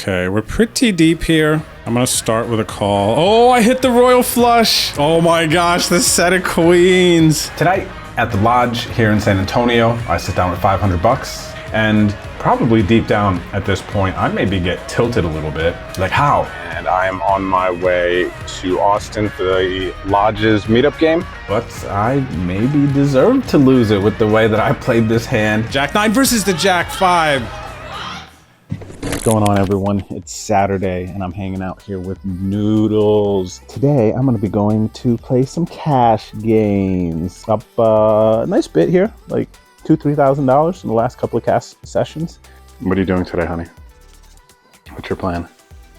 Okay, we're pretty deep here. I'm gonna start with a call. Oh, I hit the royal flush. Oh my gosh, this set of queens. Tonight at the lodge here in San Antonio, I sit down with $500 and probably deep down at this point, I maybe get tilted a little bit. Like how? And I am on my way to Austin for the lodge's meetup game. But I maybe deserve to lose it with the way that I played this hand. Jack 9 versus the Jack 5. What's going on, everyone? It's Saturday and I'm hanging out here with Noodles. Today I'm going to be going to play some cash games. Up a nice bit here, like $2,000-$3,000 in the last couple of cash sessions. What are you doing today, honey? What's your plan?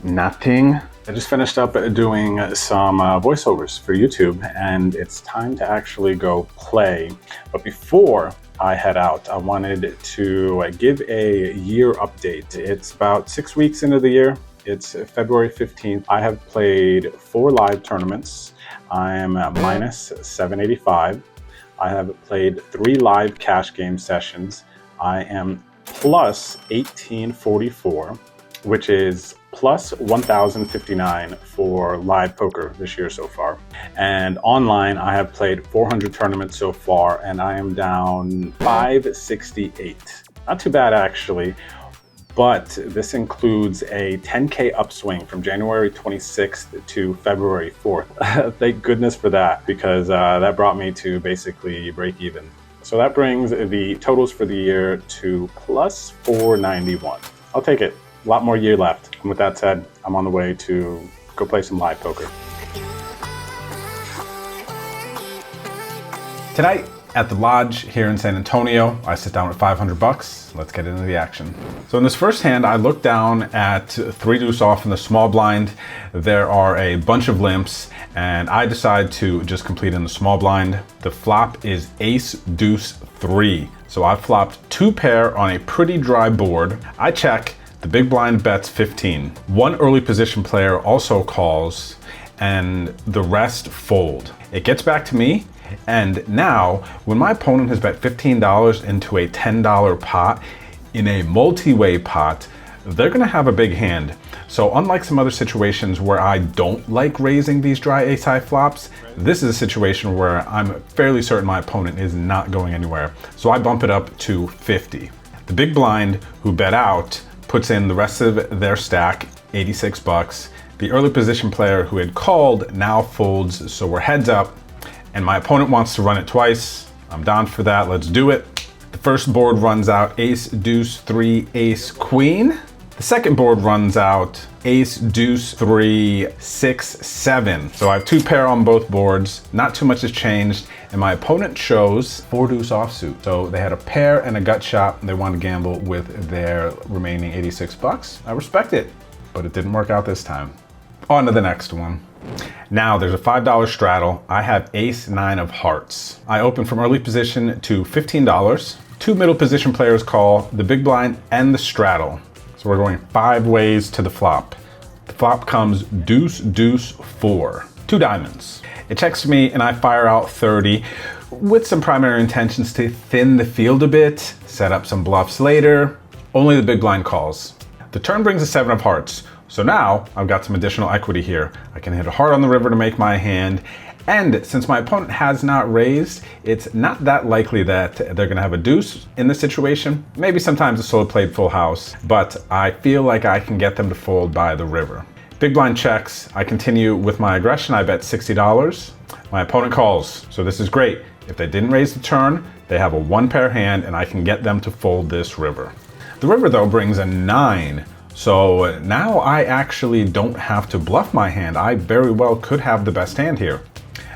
Nothing. I just finished up doing some voiceovers for YouTube and it's time to actually go play. But before I head out, I wanted to give a year update. It's about 6 weeks into the year. It's February 15th. I have played 4 live tournaments. I am at minus 785. I have played 3 live cash game sessions. I am plus 1844, which is plus 1,059 for live poker this year so far. And online, I have played 400 tournaments so far, and I am down 568. Not too bad, actually, but this includes a 10K upswing from January 26th to February 4th. Thank goodness for that, because that brought me to basically break even. So that brings the totals for the year to plus 491. I'll take it. A lot more year left. And with that said, I'm on the way to go play some live poker. Tonight at the lodge here in San Antonio, I sit down with $500. Let's get into the action. So in this first hand, I look down at 3 deuce off in the small blind. There are a bunch of limps and I decide to just complete in the small blind. The flop is ace deuce 3. So I flopped 2 pair on a pretty dry board. I check. The big blind bets 15. One early position player also calls and the rest fold. It gets back to me, and now when my opponent has bet $15 into a $10 pot in a multi-way pot, they're gonna have a big hand. So unlike some other situations where I don't like raising these dry ace-high flops, this is a situation where I'm fairly certain my opponent is not going anywhere. So I bump it up to 50. The big blind who bet out puts in the rest of their stack, $86. The early position player who had called now folds, so we're heads up, and my opponent wants to run it twice. I'm down for that, let's do it. The first board runs out ace, deuce, 3, ace, queen. The second board runs out ace, deuce, 3, 6, 7. So I have 2 pair on both boards, not too much has changed, and my opponent chose 4 deuce offsuit. So they had a pair and a gut shot, and they wanted to gamble with their remaining $86. I respect it, but it didn't work out this time. On to the next one. Now there's a $5 straddle. I have ace 9 of hearts. I open from early position to $15. 2 middle position players call, the big blind and the straddle. So we're going 5 ways to the flop. The flop comes deuce, deuce, 4. 2 diamonds. It checks me and I fire out 30 with some primary intentions to thin the field a bit, set up some bluffs later. Only the big blind calls. The turn brings a 7 of hearts. So now I've got some additional equity here. I can hit a heart on the river to make my hand. And since my opponent has not raised, it's not that likely that they're gonna have a deuce in this situation. Maybe sometimes a solo played full house, but I feel like I can get them to fold by the river. Big blind checks. I continue with my aggression. I bet $60. My opponent calls, so this is great. If they didn't raise the turn, they have a 1 pair hand and I can get them to fold this river. The river though brings a 9. So now I actually don't have to bluff my hand. I very well could have the best hand here.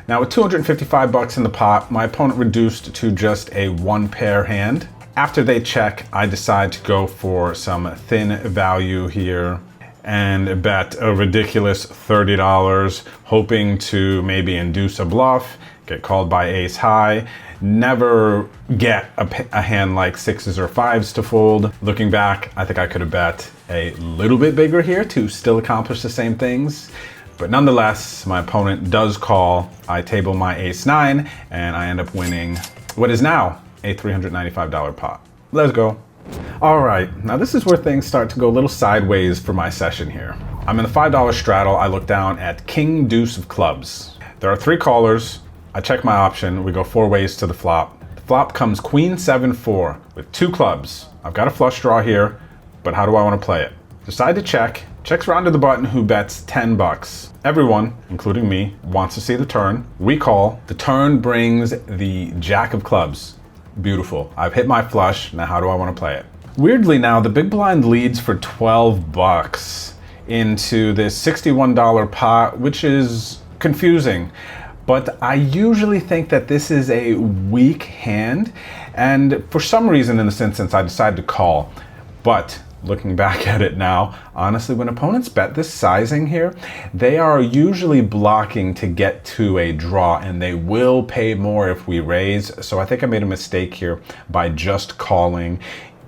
Now with $255 in the pot, my opponent reduced to just a 1 pair hand. After they check, I decide to go for some thin value here and bet a ridiculous $30, hoping to maybe induce a bluff, get called by ace high, never get a hand like 6s or 5s to fold. Looking back, I think I could have bet a little bit bigger here to still accomplish the same things. But nonetheless, my opponent does call. I table my ace 9 and I end up winning what is now a $395 pot. Let's go. All right, now this is where things start to go a little sideways for my session here. I'm in the $5 straddle. I look down at King Deuce of clubs. There are 3 callers. I check my option. We go 4 ways to the flop. The flop comes Queen 7-4 with 2 clubs. I've got a flush draw here, but how do I want to play it? Decide to check. Checks round to the button who bets 10 bucks. Everyone, including me, wants to see the turn. We call. The turn brings the Jack of clubs. Beautiful. I've hit my flush. Now how do I want to play it? Weirdly now, the big blind leads for 12 bucks into this $61 pot, which is confusing. But I usually think that this is a weak hand, and for some reason in this instance I decided to call. But looking back at it now, honestly, when opponents bet this sizing here, they are usually blocking to get to a draw, and they will pay more if we raise. So I think I made a mistake here by just calling,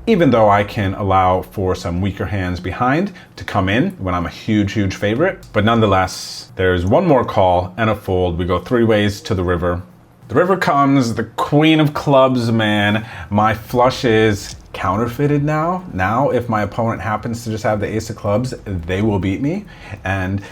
even though I can allow for some weaker hands behind to come in when I'm a huge, huge favorite. But nonetheless, there's one more call and a fold. We go 3 ways to the river. The river comes the Queen of clubs, man. My flush is counterfeited now. Now, if my opponent happens to just have the ace of clubs, they will beat me. And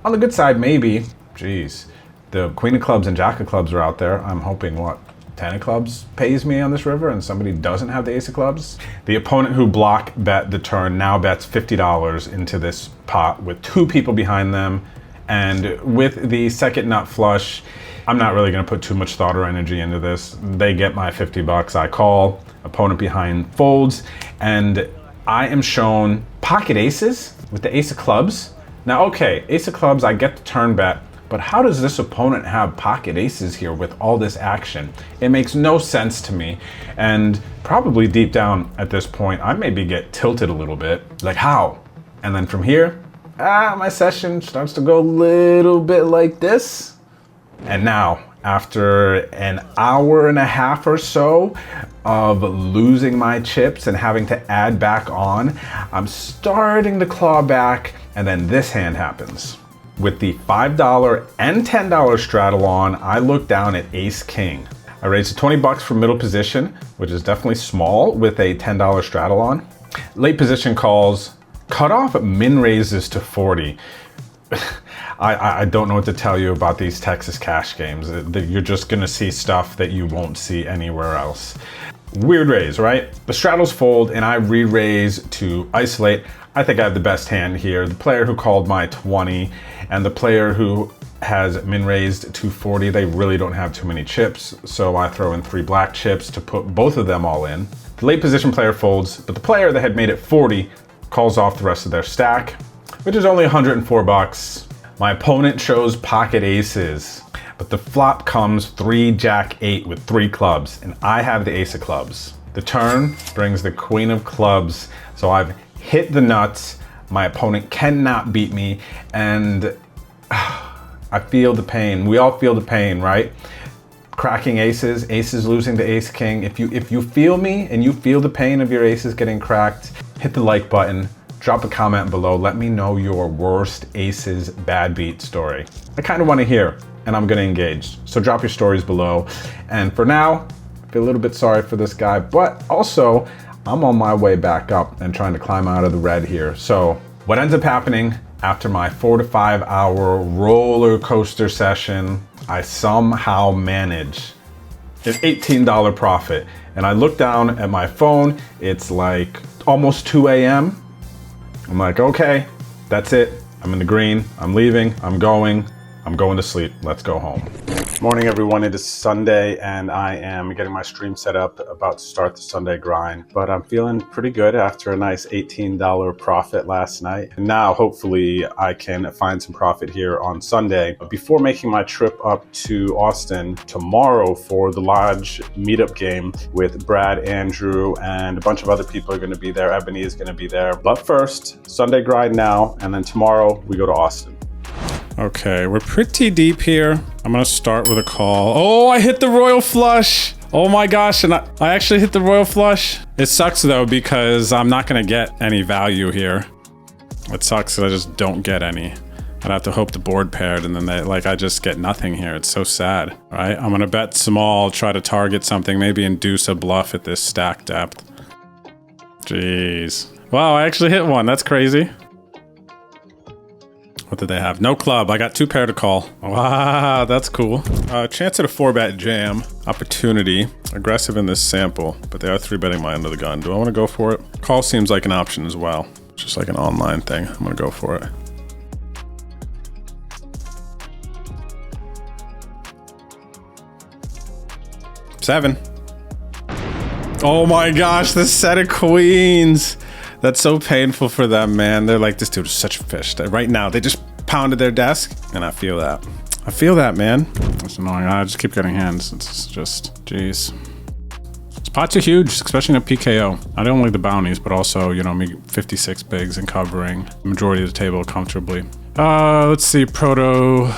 on the good side, maybe, geez, the Queen of clubs and Jack of clubs are out there. I'm hoping, what, 10 of clubs pays me on this river and somebody doesn't have the ace of clubs? The opponent who block bet the turn now bets $50 into this pot with 2 people behind them. And with the second nut flush, I'm not really gonna put too much thought or energy into this. They get my 50 bucks, I call, opponent behind folds, and I am shown pocket aces with the ace of clubs. Now, okay, ace of clubs, I get the turn bet, but how does this opponent have pocket aces here with all this action? It makes no sense to me. And probably deep down at this point, I maybe get tilted a little bit. Like, how? And then from here, my session starts to go a little bit like this. And now, after an hour and a half or so of losing my chips and having to add back on, I'm starting to claw back, and then this hand happens. With the $5 and $10 straddle on, I look down at ace king. I raised to 20 bucks from middle position, which is definitely small with a $10 straddle on. Late position calls, cut off min raises to 40. I don't know what to tell you about these Texas cash games. You're just gonna see stuff that you won't see anywhere else. Weird raise, right? The straddles fold and I re-raise to isolate. I think I have the best hand here. The player who called my 20 and the player who has min raised to 40, they really don't have too many chips. So I throw in 3 black chips to put both of them all in. The late position player folds, but the player that had made it 40 calls off the rest of their stack, which is only 104 bucks. My opponent chose pocket aces, but the flop comes 3 jack 8 with 3 clubs, and I have the ace of clubs. The turn brings the Queen of clubs, so I've hit the nuts. My opponent cannot beat me, and I feel the pain. We all feel the pain, right? Cracking aces, aces losing to ace king. If you feel me and you feel the pain of your aces getting cracked, hit the like button. Drop a comment below. Let me know your worst aces bad beat story. I kind of want to hear, and I'm going to engage. So drop your stories below. And for now, I feel a little bit sorry for this guy, but also I'm on my way back up and trying to climb out of the red here. So what ends up happening after my 4 to 5 hour roller coaster session, I somehow manage an $18 profit. And I look down at my phone. It's like almost 2 a.m. I'm like, okay, that's it. I'm in the green. I'm leaving. I'm going to sleep. Let's go home. Morning, everyone. It is Sunday, and I am getting my stream set up, about to start the Sunday grind. But I'm feeling pretty good after a nice $18 profit last night. And now, hopefully, I can find some profit here on Sunday. But before making my trip up to Austin tomorrow for the Lodge meetup game with Brad, Andrew, and a bunch of other people are going to be there. Ebony is going to be there. But first, Sunday grind now, and then tomorrow we go to Austin. Okay, we're pretty deep here. I'm gonna start with a call. Oh, I hit the royal flush. Oh my gosh, and I actually hit the royal flush. It sucks though, because I'm not gonna get any value here. It sucks that I just don't get any. I'd have to hope the board paired and then I just get nothing here. It's so sad, right? I'm gonna bet small, try to target something, maybe induce a bluff at this stack depth. Jeez. Wow, I actually hit one. That's crazy. What did they have? No club. I got 2 pair to call. Wow, that's cool. Chance at a 4-bet jam. Opportunity. Aggressive in this sample, but they are 3-betting my under the gun. Do I want to go for it? Call seems like an option as well. Just like an online thing. I'm going to go for it. Seven. Oh my gosh, the set of queens. That's so painful for them, man. They're like, this dude is such a fish. Right now, they just pounded their desk, and I feel that. I feel that, man. That's annoying. I just keep getting hands. It's just, jeez. These pots are huge, especially in a PKO. I don't like the bounties, but also, you know, me 56 bigs and covering the majority of the table comfortably. Let's see, Proto.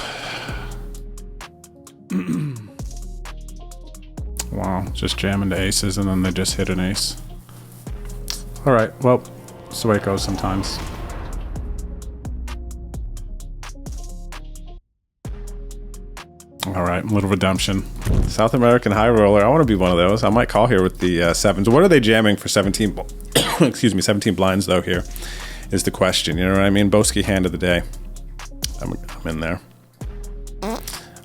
Wow, just jamming the aces and then they just hit an ace. All right, well, that's the way it goes sometimes. All right, a little redemption. South American high roller, I want to be one of those. I might call here with the sevens. What are they jamming for 17, excuse me, 17 blinds though here is the question, you know what I mean? Boski hand of the day. I'm in there.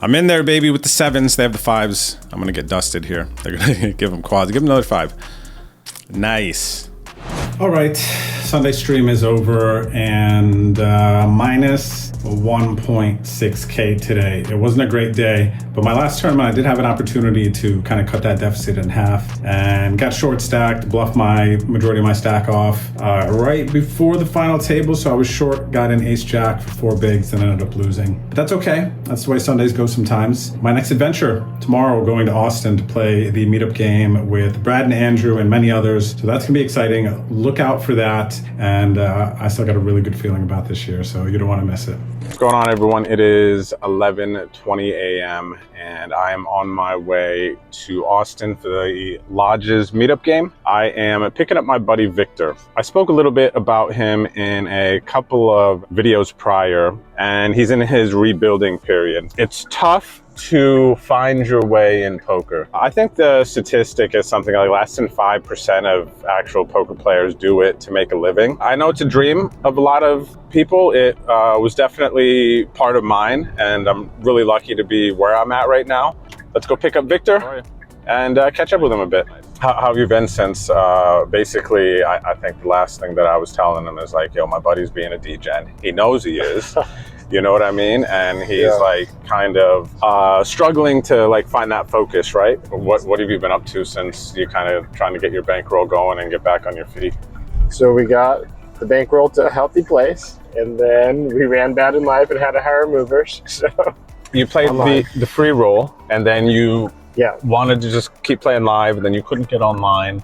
I'm in there, baby, with the sevens. They have the fives. I'm going to get dusted here. They're going to give them quads. Give them another 5. Nice. All right. Sunday stream is over and minus 1.6K today. It wasn't a great day, but my last tournament, I did have an opportunity to kind of cut that deficit in half and got short stacked, bluffed my majority of my stack off right before the final table. So I was short, got an ace jack for 4 bigs and ended up losing. But that's okay. That's the way Sundays go sometimes. My next adventure tomorrow, going to Austin to play the meetup game with Brad and Andrew and many others. So that's gonna be exciting. Look out for that. And I still got a really good feeling about this year, so you don't want to miss it. What's going on, everyone? It is 11:20 a.m. and I am on my way to Austin for the Lodge's meetup game. I am picking up my buddy Victor. I spoke a little bit about him in a couple of videos prior, and he's in his rebuilding period. It's tough to find your way in poker. I think the statistic is something like less than 5% of actual poker players do it to make a living. I know it's a dream of a lot of people. It was definitely part of mine, and I'm really lucky to be where I'm at right now. Let's go pick up Victor and catch up with him a bit. How have you been since basically, I think the last thing that I was telling him is like, yo, my buddy's being a degen. He knows he is. You know what I mean? And he's like kind of struggling to like find that focus, right? What have you been up to since you kind of trying to get your bankroll going and get back on your feet? So we got the bankroll to a healthy place, and then we ran bad in life and had to hire movers. So you played the free roll, and then you wanted to just keep playing live, and then you couldn't get online,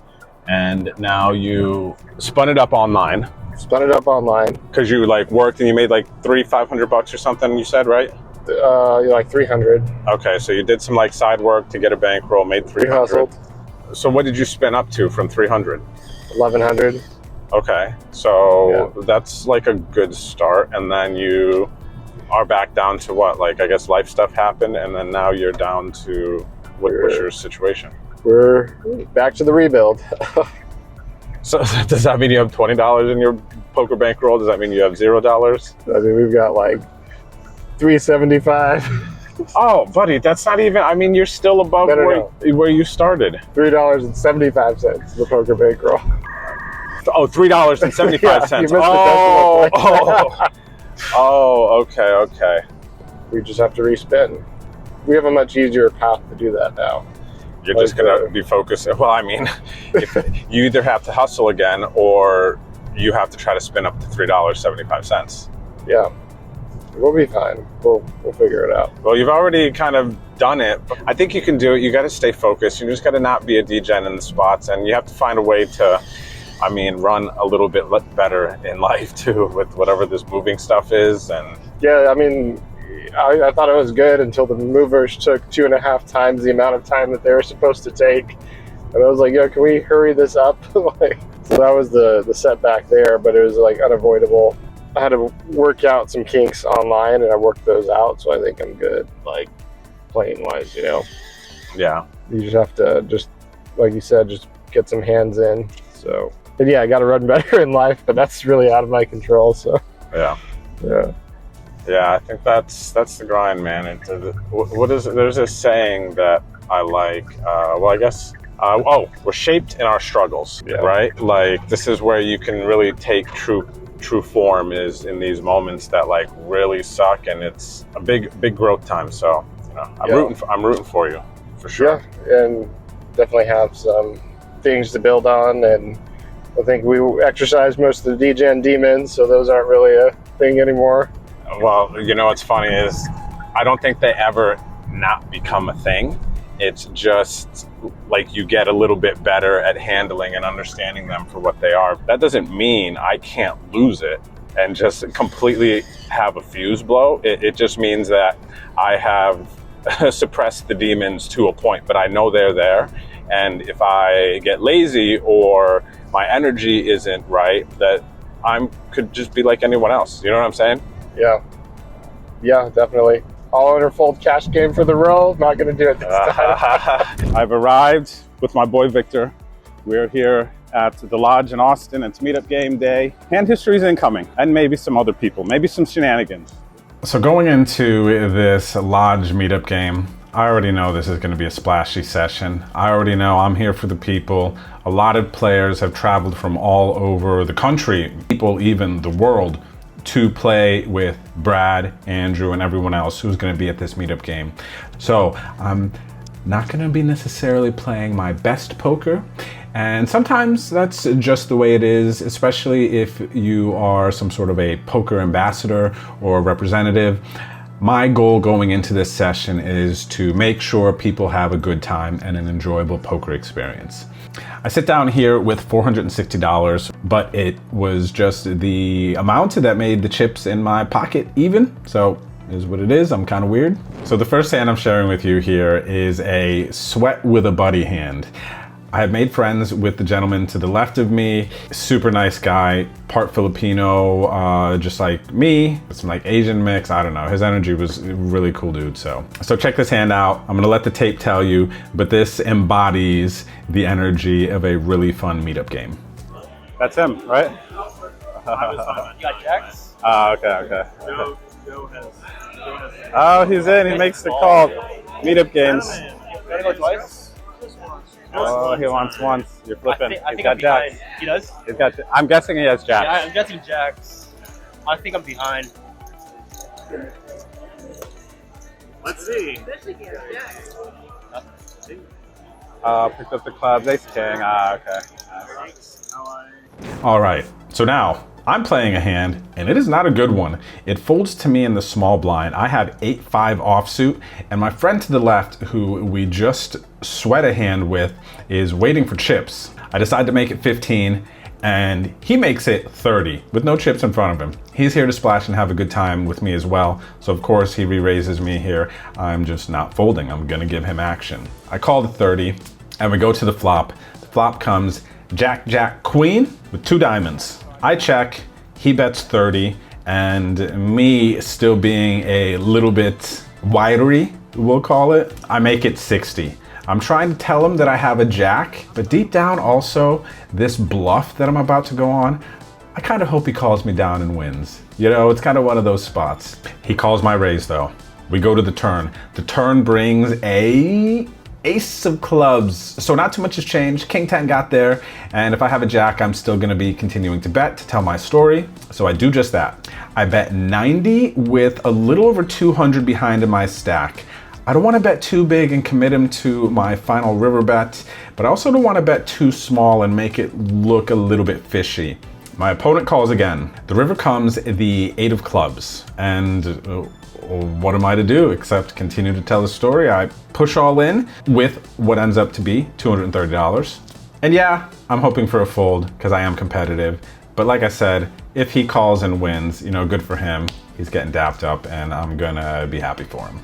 and now you spun it up online. Spun it up online because you like worked and you made like $500 or something, you said, right? Like 300. Okay, so you did some like side work to get a bankroll, made 300. So what did you spin up to from 300? 1100. Okay, so that's like a good start, and then you are back down to what? Like, I guess life stuff happened, and then now you're down to what's your situation? We're back to the rebuild. So does that mean you have $20 in your poker bankroll? Does that mean you have $0? I mean, we've got like $375. Oh, buddy, that's not even, I mean, you're still above where you started. $3.75, the poker bankroll. Oh, $3.75. Yeah, you missed the decimal point. Okay. We just have to respin. We have a much easier path to do that now. You're just gonna be focused. Well, I mean, if you either have to hustle again or you have to try to spin up to $3.75. Yeah, we'll be fine. We'll figure it out. Well, you've already kind of done it. I think you can do it. You got to stay focused. You just got to not be a degen in the spots, and you have to find a way to, I mean, run a little bit better in life too, with whatever this moving stuff is. And yeah, I mean, I thought it was good until the movers took 2.5 times the amount of time that they were supposed to take. And I was like, yo, can we hurry this up? So that was the setback there, but it was like unavoidable. I had to work out some kinks online, and I worked those out, so I think I'm good, like playing wise, you know? Yeah. You just have to like you said, just get some hands in. So And yeah, I got to run better in life, but that's really out of my control. So Yeah. yeah. Yeah, I think that's the grind, man. What is it? There's this saying that I like. Well, I guess. We're shaped in our struggles, right? Like this is where you can really take true form is in these moments that like really suck, and it's a big growth time. So I'm rooting for you for sure. Yeah, and definitely have some things to build on, and I think we exercise most of the DGen demons, so those aren't really a thing anymore. Well, what's funny is I don't think they ever not become a thing. It's just like you get a little bit better at handling and understanding them for what they are. That doesn't mean I can't lose it and just completely have a fuse blow. It just means that I have suppressed the demons to a point, but I know they're there. And if I get lazy or my energy isn't right, that could just be like anyone else. You know what I'm saying? Yeah, definitely. All owner fold cash game for the roll. Not going to do it this time. I've arrived with my boy Victor. We're here at the lodge in Austin. It's meetup game day. Hand history's incoming, and maybe some other people, maybe some shenanigans. So going into this lodge meetup game, I already know this is going to be a splashy session. I already know I'm here for the people. A lot of players have traveled from all over the country, people even the world, to play with Brad, Andrew, and everyone else who's going to be at this meetup game. So I'm not going to be necessarily playing my best poker, and sometimes that's just the way it is, especially if you are some sort of a poker ambassador or representative. My goal going into this session is to make sure people have a good time and an enjoyable poker experience. I sit down here with $460, but it was just the amount that made the chips in my pocket even. So it is what it is. I'm kind of weird. So the first hand I'm sharing with you here is a sweat with a buddy hand. I have made friends with the gentleman to the left of me. Super nice guy, part Filipino, just like me. Some like Asian mix, I don't know. His energy was a really cool dude. So check this hand out. I'm gonna let the tape tell you, but this embodies the energy of a really fun meetup game. That's him, right? You got jacks? Okay. Joe has. Oh, he's in. He makes the call. Meetup games. Gotta go twice? Oh, he wants once. You're flipping. I He's think got I'm behind. jacks. He does? He's got. I'm guessing he has jacks. Yeah, I'm guessing jacks. I think I'm behind. Let's see. Picked up the clubs. Ace king. Okay. All right, so now I'm playing a hand, and it is not a good one. It folds to me in the small blind. I have 8-5 offsuit, and my friend to the left, who we just sweat a hand with, is waiting for chips. I decide to make it 15, and he makes it 30 with no chips in front of him. He's here to splash and have a good time with me as well. So of course he re-raises me here. I'm just not folding. I'm gonna give him action. I call the 30, and we go to the flop. The flop comes Jack, Jack, Queen with 2 diamonds. I check, he bets 30, and me still being a little bit widery, we'll call it, I make it 60. I'm trying to tell him that I have a jack, but deep down also, this bluff that I'm about to go on, I kind of hope he calls me down and wins. You know, it's kind of one of those spots. He calls my raise though. We go to the turn. The turn brings a ace of clubs. So not too much has changed. King 10 got there. And if I have a jack, I'm still gonna be continuing to bet to tell my story. So I do just that. I bet 90 with a little over 200 behind in my stack. I don't wanna bet too big and commit him to my final river bet, but I also don't wanna bet too small and make it look a little bit fishy. My opponent calls again. The river comes the 8 of clubs. And what am I to do except continue to tell the story? I push all in with what ends up to be $230. And yeah, I'm hoping for a fold because I am competitive. But like I said, if he calls and wins, you know, good for him. He's getting dapped up and I'm gonna be happy for him.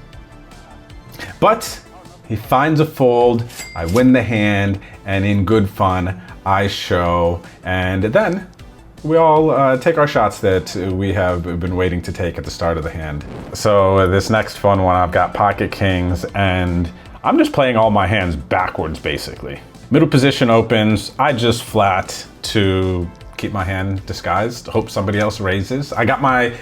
But he finds a fold, I win the hand, and in good fun, I show. And then we all take our shots that we have been waiting to take at the start of the hand. So this next fun one, I've got pocket kings, and I'm just playing all my hands backwards, basically. Middle position opens. I just flat to keep my hand disguised, hope somebody else raises. I got my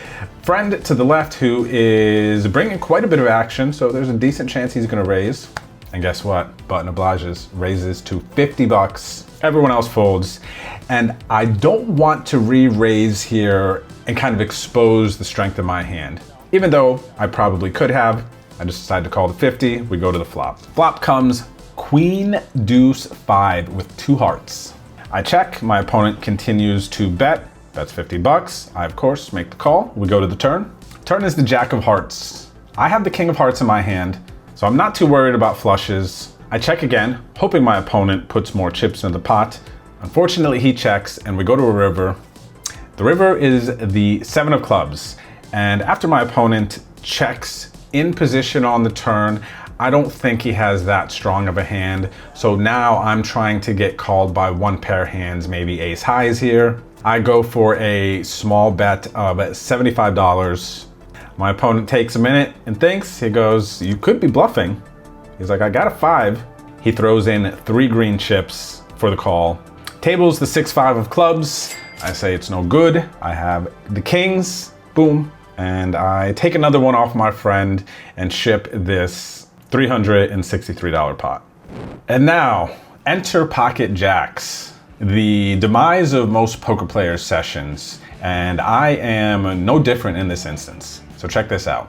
friend to the left who is bringing quite a bit of action, so there's a decent chance he's gonna raise. And guess what? Button obliges, raises to 50 bucks. Everyone else folds. And I don't want to re-raise here and kind of expose the strength of my hand. Even though I probably could have, I just decided to call the 50. We go to the flop. Flop comes Queen Deuce 5 with 2 hearts. I check, my opponent continues to bet. That's 50 bucks. I, of course, make the call. We go to the turn. Turn is the Jack of Hearts. I have the King of Hearts in my hand, so I'm not too worried about flushes. I check again, hoping my opponent puts more chips in the pot. Unfortunately, he checks, and we go to a river. The river is the 7 of clubs, and after my opponent checks in position on the turn, I don't think he has that strong of a hand, so now I'm trying to get called by one pair hands, maybe ace highs here. I go for a small bet of $75. My opponent takes a minute and thinks. He goes, you could be bluffing. He's like, I got a 5. He throws in 3 green chips for the call. Tables the 6-5 of clubs. I say it's no good. I have the kings, boom. And I take another one off my friend and ship this $363 pot. And now, enter pocket jacks. The demise of most poker players' sessions, and I am no different in this instance. So check this out.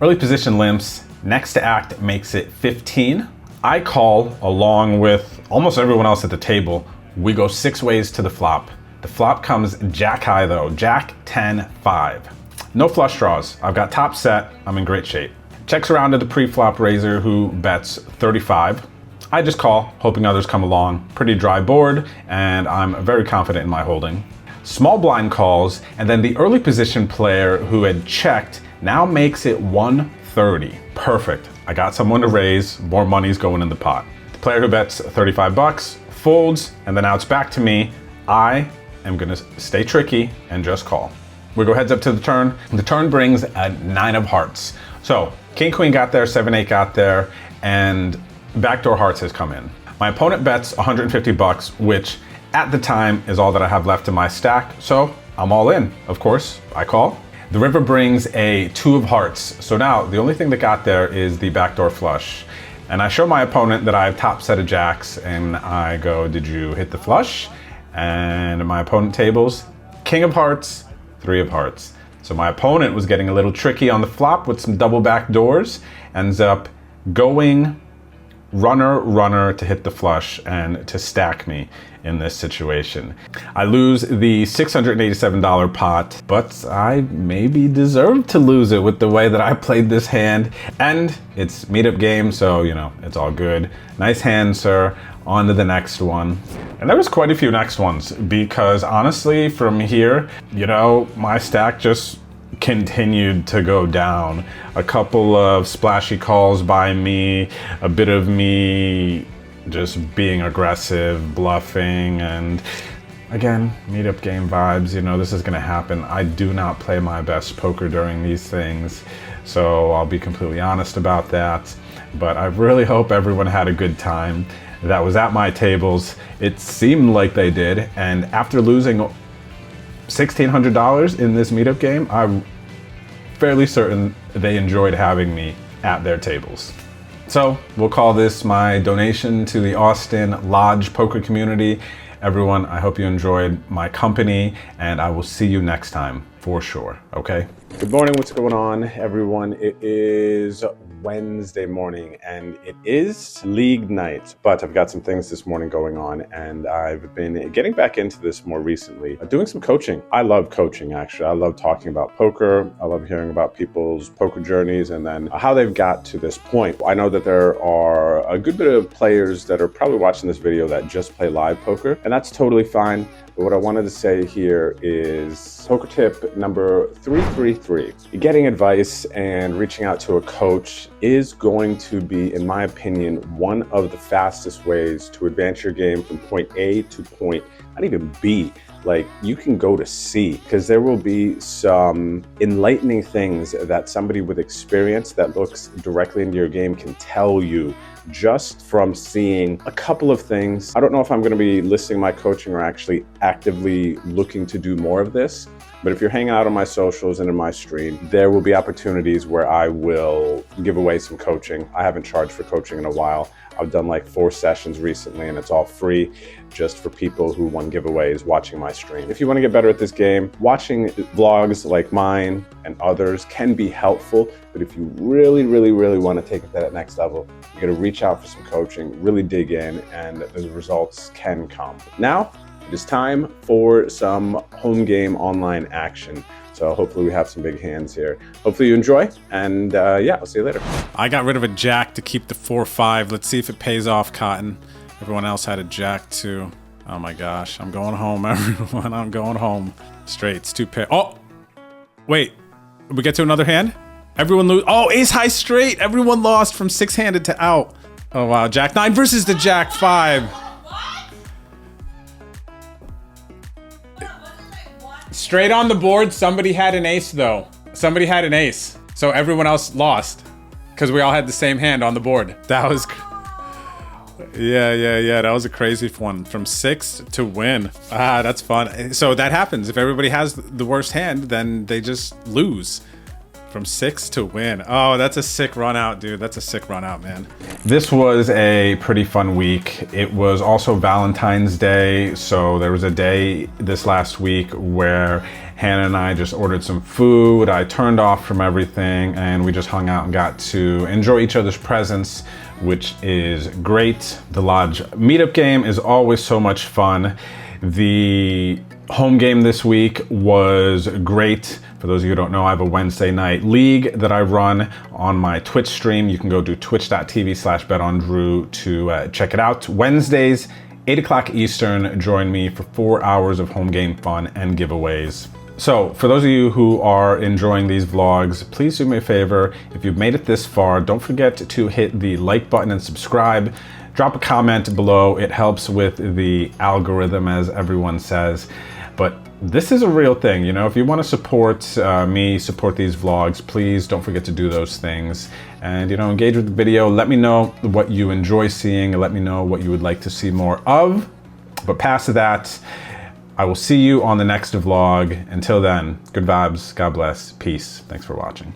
Early position limps, next to act makes it 15. I call along with almost everyone else at the table. We go 6 ways to the flop. The flop comes jack high though, jack 10, 5. No flush draws. I've got top set, I'm in great shape. Checks around to the pre-flop raiser who bets 35. I just call, hoping others come along. Pretty dry board, and I'm very confident in my holding. Small blind calls, and then the early position player who had checked now makes it 130. Perfect. I got someone to raise, more money's going in the pot. The player who bets 35 bucks folds, and then now it's back to me. I am gonna stay tricky and just call. We go heads up to the turn. The turn brings a 9 of hearts. So king, queen got there, 7-8 got there, and backdoor hearts has come in. My opponent bets 150 bucks, which at the time is all that I have left in my stack. So I'm all in, of course, I call. The river brings a 2 of hearts. So now the only thing that got there is the backdoor flush. And I show my opponent that I have top set of jacks, and I go, did you hit the flush? And my opponent tables, king of hearts, 3 of hearts. So my opponent was getting a little tricky on the flop with some double back doors, ends up going runner to hit the flush and to stack me in this situation. I lose the $687 pot, but I maybe deserve to lose it with the way that I played this hand. And it's meetup game, so you know, it's all good. Nice hand, sir. On to the next one. And there was quite a few next ones because honestly, from here, you know, my stack just continued to go down. A couple of splashy calls by me, a bit of me just being aggressive, bluffing, and again, meetup game vibes. You know, this is gonna happen. I do not play my best poker during these things, so I'll be completely honest about that. But I really hope everyone had a good time that was at my tables. It seemed like they did, and after losing $1,600 in this meetup game, I'm fairly certain they enjoyed having me at their tables. So we'll call this my donation to the Austin Lodge poker community. Everyone, I hope you enjoyed my company, and I will see you next time for sure, okay? Good morning, what's going on, everyone? It is Wednesday morning and it is league night, but I've got some things this morning going on and I've been getting back into this more recently, doing some coaching. I love coaching, actually. I love talking about poker. I love hearing about people's poker journeys and then how they've got to this point. I know that there are a good bit of players that are probably watching this video that just play live poker, and that's totally fine. But what I wanted to say here is poker tip number 333. Getting advice and reaching out to a coach is going to be, in my opinion, one of the fastest ways to advance your game from point A to point, not even B, like you can go to see, because there will be some enlightening things that somebody with experience that looks directly into your game can tell you just from seeing a couple of things. I don't know if I'm going to be listing my coaching or actually actively looking to do more of this. But if you're hanging out on my socials and in my stream, there will be opportunities where I will give away some coaching. I haven't charged for coaching in a while. I've done like 4 sessions recently and it's all free just for people who want giveaways watching my stream. If you want to get better at this game, watching vlogs like mine and others can be helpful. But if you really, really, really want to take it to that next level, you got to reach out for some coaching, really dig in, and the results can come. Now, it is time for some home game online action. So hopefully we have some big hands here. Hopefully you enjoy, and yeah, I'll see you later. I got rid of a jack to keep the 4-5. Let's see if it pays off, Cotton. Everyone else had a jack too. Oh my gosh, I'm going home, everyone. I'm going home. Straights, 2 pair. Oh, wait, did we get to another hand? Everyone lose. Oh, ace high straight. Everyone lost from 6-handed to out. Oh wow, jack 9 versus the jack 5. Straight on the board, somebody had an ace though. Somebody had an ace. So everyone else lost. Because we all had the same hand on the board. That was... Yeah. That was a crazy one. From 6 to win. Ah, that's fun. So that happens. If everybody has the worst hand, then they just lose. From 6 to win. Oh, that's a sick run out, dude. That's a sick run out, man. This was a pretty fun week. It was also Valentine's Day, so there was a day this last week where Hannah and I just ordered some food. I turned off from everything and we just hung out and got to enjoy each other's presence, which is great. The Lodge meetup game is always so much fun. The home game this week was great. For those of you who don't know, I have a Wednesday night league that I run on my Twitch stream. You can go to twitch.tv/betondrew to check it out. Wednesdays, 8 o'clock Eastern, join me for 4 hours of home game fun and giveaways. So for those of you who are enjoying these vlogs, please do me a favor. If you've made it this far, don't forget to hit the like button and subscribe. Drop a comment below. It helps with the algorithm, as everyone says. But this is a real thing, you know, if you want to support me, support these vlogs, please don't forget to do those things. And, you know, engage with the video. Let me know what you enjoy seeing and let me know what you would like to see more of. But past that, I will see you on the next vlog. Until then, good vibes, God bless, peace. Thanks for watching.